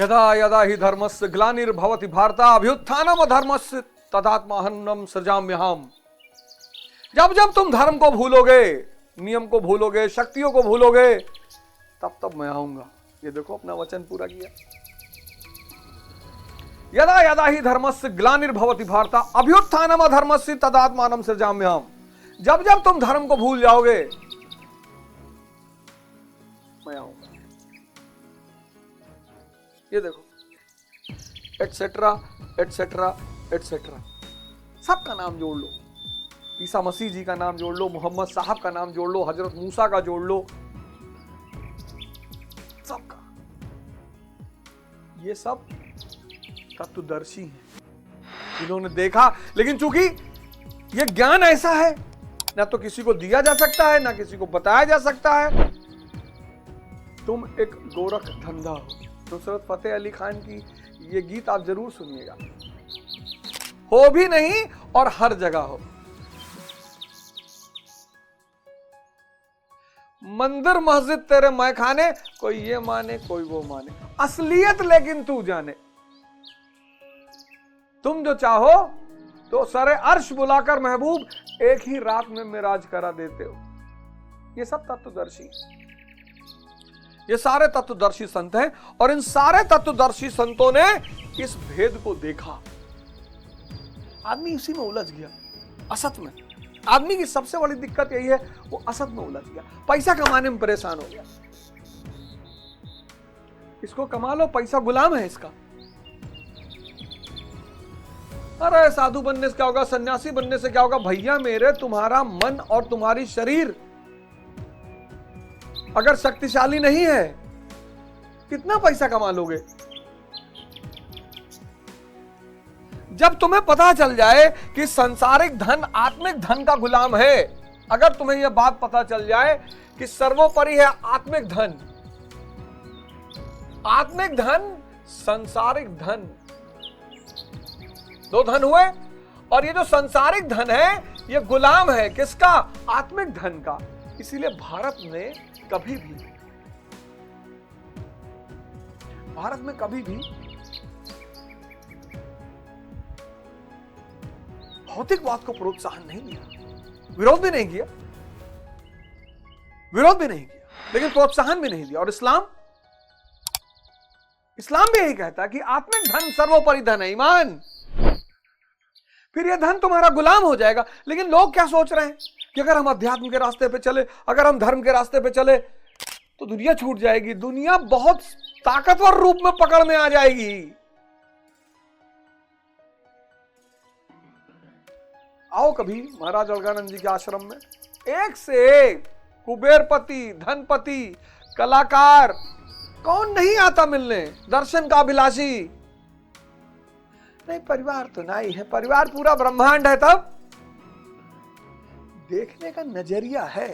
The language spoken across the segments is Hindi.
यदा यदा हि धर्मस्य ग्लानिर्भवति भारत अभ्युत्थानम अधर्मस्य तदात्माहन्नम सृजाम्यहम्। जब जब तुम धर्म को भूलोगे, नियम को भूलोगे, शक्तियों को भूलोगे, तब तब मैं आऊंगा। ये देखो अपना वचन पूरा किया। यदा यदा हि धर्मस्य ग्लानिर्भवति भारत अभ्युत्थानम अधर्मस्य तदात्मानं सृजाम्यहम्। जब जब तुम धर्म को भूल जाओगे, मैं आऊंगा। ये देखो, एटसेट्रा एटसेट्रा एटसेट्रा, सबका नाम जोड़ लो, ईसा मसीह जी का नाम जोड़ लो, मोहम्मद साहब का नाम जोड़ लो, हजरत मूसा का जोड़ लो, सबका। ये सब तत्वदर्शी हैं, इन्होंने देखा। लेकिन चूंकि ये ज्ञान ऐसा है, ना तो किसी को दिया जा सकता है, ना किसी को बताया जा सकता है। तुम एक गोरख धंधा हो। नुसरत फतेह अली खान की ये गीत आप जरूर सुनिएगा। हो भी नहीं और हर जगह हो। मंदिर मस्जिद तेरे मैखाने, कोई ये माने कोई वो माने, असलियत लेकिन तू जाने। तुम जो चाहो तो सरे अर्श बुलाकर महबूब एक ही रात में मिराज करा देते हो। ये सब तत्वदर्शी, ये सारे तत्वदर्शी संत हैं। और इन सारे तत्वदर्शी संतों ने इस भेद को देखा। आदमी इसी में उलझ गया, असत में। आदमी की सबसे बड़ी दिक्कत यही है, वो असत में उलझ गया, पैसा कमाने में परेशान हो गया। इसको कमा लो, पैसा गुलाम है इसका। अरे साधु बनने से क्या होगा, सन्यासी बनने से क्या होगा? भैया मेरे, तुम्हारा मन और तुम्हारी शरीर अगर शक्तिशाली नहीं है, कितना पैसा कमा लोगे? जब तुम्हें पता चल जाए कि संसारिक धन आत्मिक धन का गुलाम है, अगर तुम्हें यह बात पता चल जाए कि सर्वोपरि है आत्मिक धन, आत्मिक धन, संसारिक धन, दो धन हुए। और ये जो संसारिक धन है, ये गुलाम है किसका? आत्मिक धन का। इसीलिए भारत में कभी भी, भारत में कभी भी भौतिकवाद को प्रोत्साहन नहीं दिया, विरोध भी नहीं किया, विरोध भी नहीं किया, लेकिन प्रोत्साहन भी नहीं दिया। और इस्लाम भी यही कहता है कि आत्मिक धन सर्वोपरि धन है, ईमान। फिर यह धन तुम्हारा गुलाम हो जाएगा। लेकिन लोग क्या सोच रहे हैं कि अगर हम अध्यात्म के रास्ते पे चले, अगर हम धर्म के रास्ते पे चले, तो दुनिया छूट जाएगी, दुनिया बहुत ताकतवर रूप में पकड़ में आ जाएगी। आओ कभी महाराज अलगानंद जी के आश्रम में, एक से एक कुबेरपति, धनपति, कलाकार, कौन नहीं आता मिलने, दर्शन का अभिलाषी। नहीं, परिवार तो नहीं है, परिवार पूरा ब्रह्मांड है। तब देखने का नजरिया है।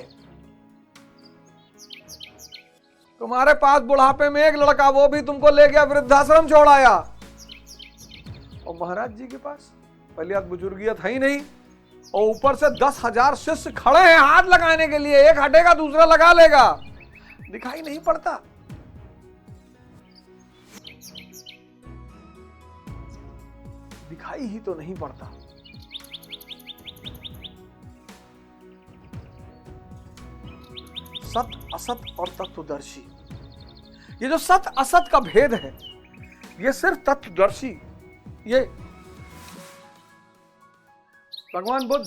तुम्हारे पास बुढ़ापे में एक लड़का, वो भी तुमको ले गया वृद्धाश्रम छोड़ आया। और महाराज जी के पास पहले बुजुर्गियत है ही नहीं, और ऊपर से 10,000 शिष्य खड़े हैं हाथ लगाने के लिए। एक हटेगा दूसरा लगा लेगा, दिखाई नहीं पड़ता। दिखाई ही तो नहीं पड़ता। सत असत और तत्वदर्शी, ये जो सत असत का भेद है, ये सिर्फ तत्वदर्शी, ये भगवान बुद्ध,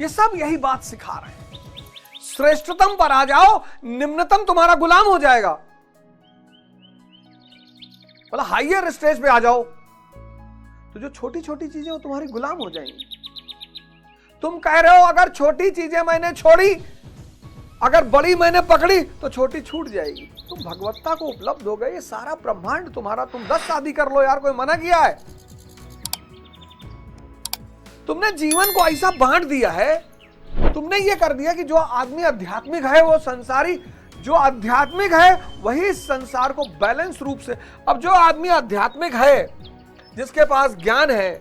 ये सब यही बात सिखा रहे हैं। श्रेष्ठतम पर आ जाओ, निम्नतम तुम्हारा गुलाम हो जाएगा। मतलब हाइयर स्टेज पे आ जाओ, तो जो छोटी छोटी चीजें वो तुम्हारी गुलाम हो जाएंगी। तुम कह रहे हो अगर छोटी चीजें मैंने छोड़ी, अगर बड़ी मैंने पकड़ी, तो छोटी छूट जाएगी। तुम भगवत्ता को उपलब्ध हो गए, ये सारा ब्रह्मांड तुम्हारा। तुम 10 शादी कर लो यार, कोई मना किया है? तुमने जीवन को ऐसा बांट दिया है, तुमने ये कर दिया कि जो आदमी आध्यात्मिक है वो संसारी, जो आध्यात्मिक है वही इस संसार को बैलेंस रूप से। अब जो आदमी आध्यात्मिक है, जिसके पास ज्ञान है,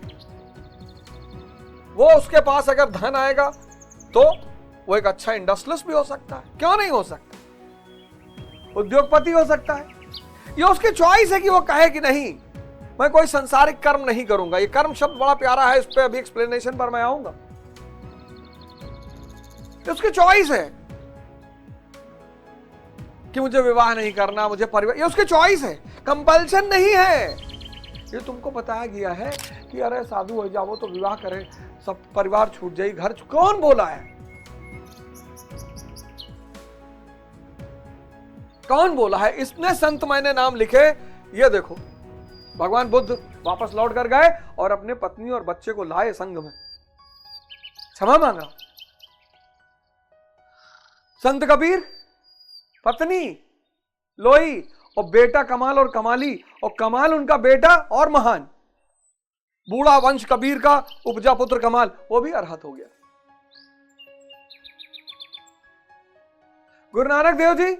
वो उसके पास अगर धन आएगा तो वो एक अच्छा इंडस्ट्रियलिस्ट भी हो सकता है। क्यों नहीं हो सकता? उद्योगपति हो सकता है। ये उसकी चॉइस है कि वो कहे कि नहीं मैं कोई संसारिक कर्म नहीं करूंगा। ये कर्म शब्द बड़ा प्यारा है, इस पे अभी एक्सप्लेनेशन पर मैं आऊंगा। ये उसकी चॉइस है कि मुझे विवाह नहीं करना, मुझे परिवार, ये उसकी चॉइस है, कंपल्शन नहीं है। ये तुमको बताया गया है कि अरे साधु हो जाओ तो विवाह करे, सब परिवार छूट जाए, घर कौन बोला है? कौन बोला है? इसने संत मैंने नाम लिखे। ये देखो भगवान बुद्ध वापस लौट कर गए और अपने पत्नी और बच्चे को लाए संघ में, क्षमा मांगा। संत कबीर पत्नी लोई और बेटा कमाल और कमाली, और कमाल उनका बेटा और महान, बूढ़ा वंश कबीर का उपजा पुत्र कमाल, वो भी अरहत हो गया। गुरु नानक देव जी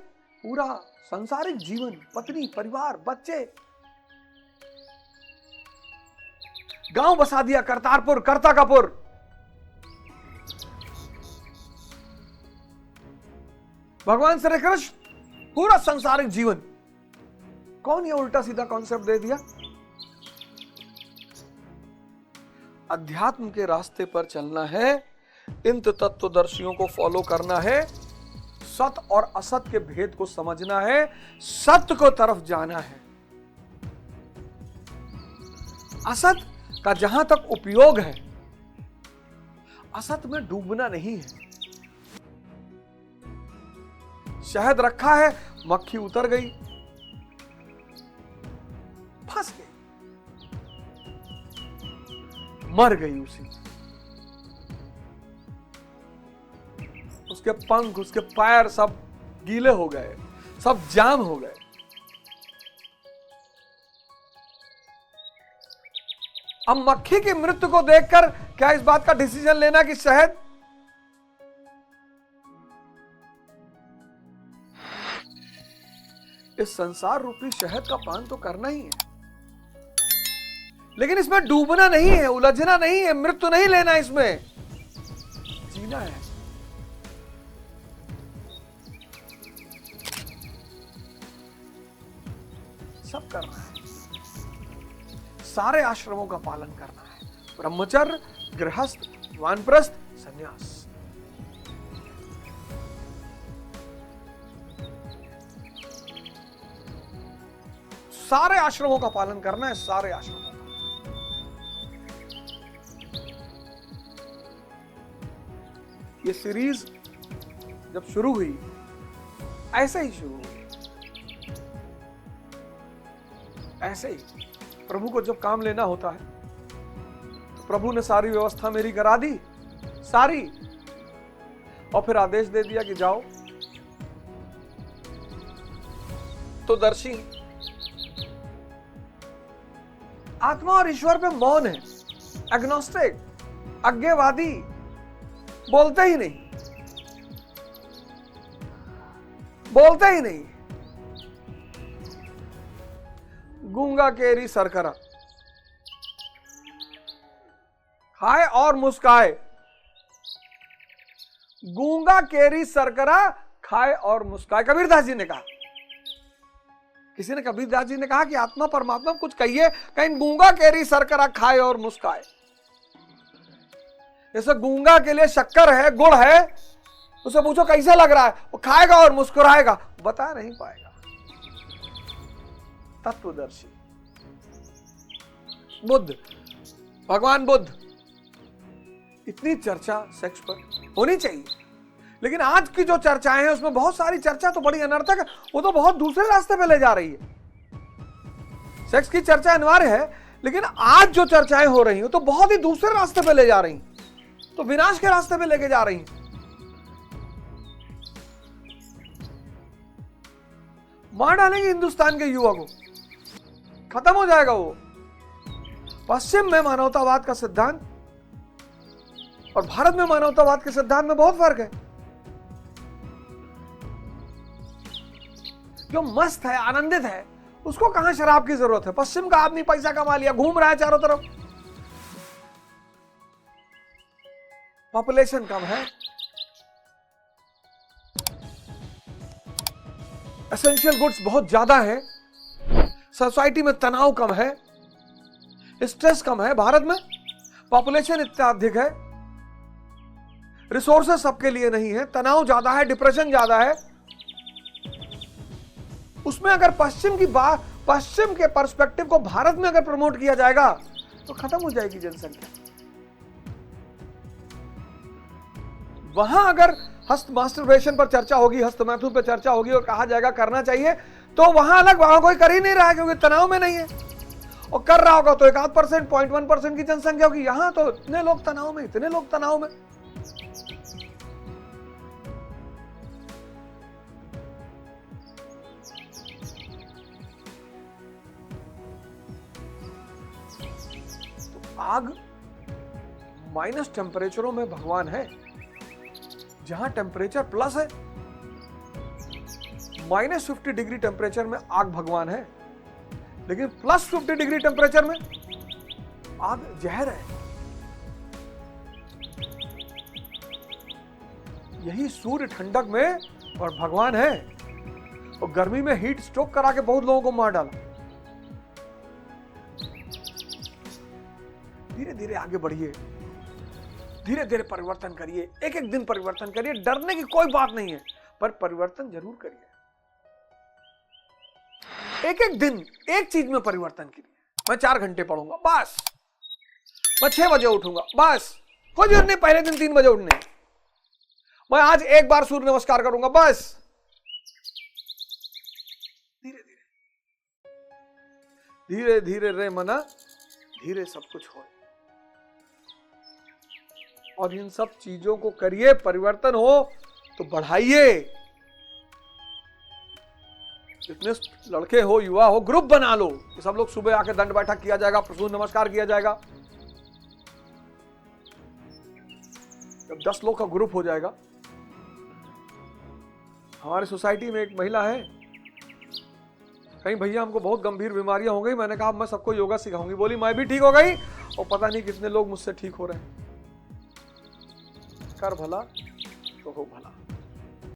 पूरा संसारिक जीवन, पत्नी, परिवार, बच्चे, गांव बसा दिया करतारपुर, करता कपूर। भगवान श्री कृष्ण पूरा संसारिक जीवन। कौन ये उल्टा सीधा कॉन्सेप्ट दे दिया? अध्यात्म के रास्ते पर चलना है, इन तत्वदर्शियों को फॉलो करना है, सत और असत के भेद को समझना है, सत्य को तरफ जाना है। असत का जहां तक उपयोग है, असत में डूबना नहीं है। शहद रखा है, मक्खी उतर गई, फंस गई, मर गई उसी। उसके पंख, उसके पैर सब गीले हो गए, सब जाम हो गए। अब मक्खी की मृत्यु को देखकर क्या इस बात का डिसीजन लेना कि शहद, इस संसार रूपी शहद का पान तो करना ही है, लेकिन इसमें डूबना नहीं है, उलझना नहीं है, मृत्यु नहीं लेना, इसमें जीना है। सब करना है, सारे आश्रमों का पालन करना है, ब्रह्मचर्य, गृहस्थ, वानप्रस्थ, संन्यास। सारे आश्रमों का पालन करना है, सारे आश्रमों का। ये सीरीज जब शुरू हुई, ऐसे ही शुरू हुई, ऐसे ही। प्रभु को जब काम लेना होता है तो प्रभु ने सारी व्यवस्था मेरी करा दी, सारी, और फिर आदेश दे दिया कि जाओ। तो दर्शी आत्मा और ईश्वर पे मौन है, एग्नोस्टिक, अज्ञेयवादी, बोलते ही नहीं, बोलते ही नहीं। गूंगा केरी सरकरा, खाए और मुस्काए। गूंगा केरी सरकरा, खाए और मुस्काए, कबीरदास जी ने कहा। किसी ने, कबीरदास जी ने कहा कि आत्मा परमात्मा कुछ कहिए, कहीं गूंगा केरी सरकरा खाए और मुस्काए। जैसे गूंगा के लिए शक्कर है, गुड़ है, उसे पूछो कैसा लग रहा है, वो खाएगा और मुस्कुराएगा, बता नहीं पाएगा। तत्वदर्शी बुद्ध, भगवान बुद्ध। इतनी चर्चा सेक्स पर होनी चाहिए, लेकिन आज की जो चर्चाएं हैं उसमें बहुत सारी चर्चा तो बड़ी अनर्थक है, वो तो बहुत दूसरे रास्ते पे ले जा रही है। सेक्स की चर्चा अनिवार्य है, लेकिन आज जो चर्चाएं हो रही हैं तो बहुत ही दूसरे रास्ते पे ले जा रही हैं, तो विनाश के रास्ते पे लेके जा रही हैं। मार डालेंगे हिंदुस्तान के युवा को, खत्म हो जाएगा वो। पश्चिम में मानवतावाद का सिद्धांत और भारत में मानवतावाद के सिद्धांत में बहुत फर्क है। जो मस्त है, आनंदित है, उसको कहां शराब की जरूरत है? पश्चिम का आदमी पैसा कमा लिया, घूम रहा है चारों तरफ, पॉपुलेशन कम है, एसेंशियल गुड्स बहुत ज्यादा है, सोसाइटी में तनाव कम है, स्ट्रेस कम है, भारत में पॉपुलेशन इतना अधिक है, रिसोर्सेस सबके लिए नहीं है, तनाव ज्यादा है, डिप्रेशन ज्यादा है। उसमें अगर पश्चिम के पर्सपेक्टिव को भारत में अगर प्रमोट किया जाएगा तो खत्म हो जाएगी जनसंख्या। वहां अगर हस्त मास्टरबेशन पर चर्चा होगी, हस्त मैथुन पर चर्चा होगी और कहा जाएगा करना चाहिए, तो वहां अलग, वहां कोई कर ही नहीं रहा है क्योंकि तनाव में नहीं है। और कर रहा होगा तो 1% 0.1% की जनसंख्या होगी। यहां तो इतने लोग तनाव में, इतने लोग तनाव में। तो आग माइनस टेम्परेचरों में भगवान है। जहां टेम्परेचर प्लस है, -50 डिग्री टेम्परेचर में आग भगवान है, लेकिन +50 डिग्री टेम्परेचर में आग जहर है। यही सूर्य ठंडक में और भगवान है, और गर्मी में हीट स्ट्रोक करा के बहुत लोगों को मार डाला। धीरे धीरे आगे बढ़िए, धीरे धीरे परिवर्तन करिए, एक एक दिन परिवर्तन करिए। डरने की कोई बात नहीं है, पर परिवर्तन जरूर करिए। एक एक दिन एक चीज में परिवर्तन कीजिए। मैं 4 घंटे पढ़ूंगा बस, मैं 6 बजे उठूंगा बस, कोई जरूरत नहीं पहले दिन 3 बजे उठने। मैं आज एक बार सूर्य नमस्कार करूंगा बस। धीरे धीरे धीरे धीरे रे मना, धीरे सब कुछ हो। और इन सब चीजों को करिए, परिवर्तन हो तो बढ़ाइए। जितने लड़के हो, युवा हो, ग्रुप बना लो, सब लोग सुबह आके दंड बैठक किया जाएगा, सूर्य नमस्कार किया जाएगा। जब 10 लोग का ग्रुप हो जाएगा। हमारी सोसाइटी में एक महिला है, कहीं भैया हमको बहुत गंभीर बीमारियां हो गई, मैंने कहा मैं सबको योगा सिखाऊंगी। बोली मैं भी ठीक हो गई और पता नहीं कितने लोग मुझसे ठीक हो रहे हैं। कर भला तो हो भला।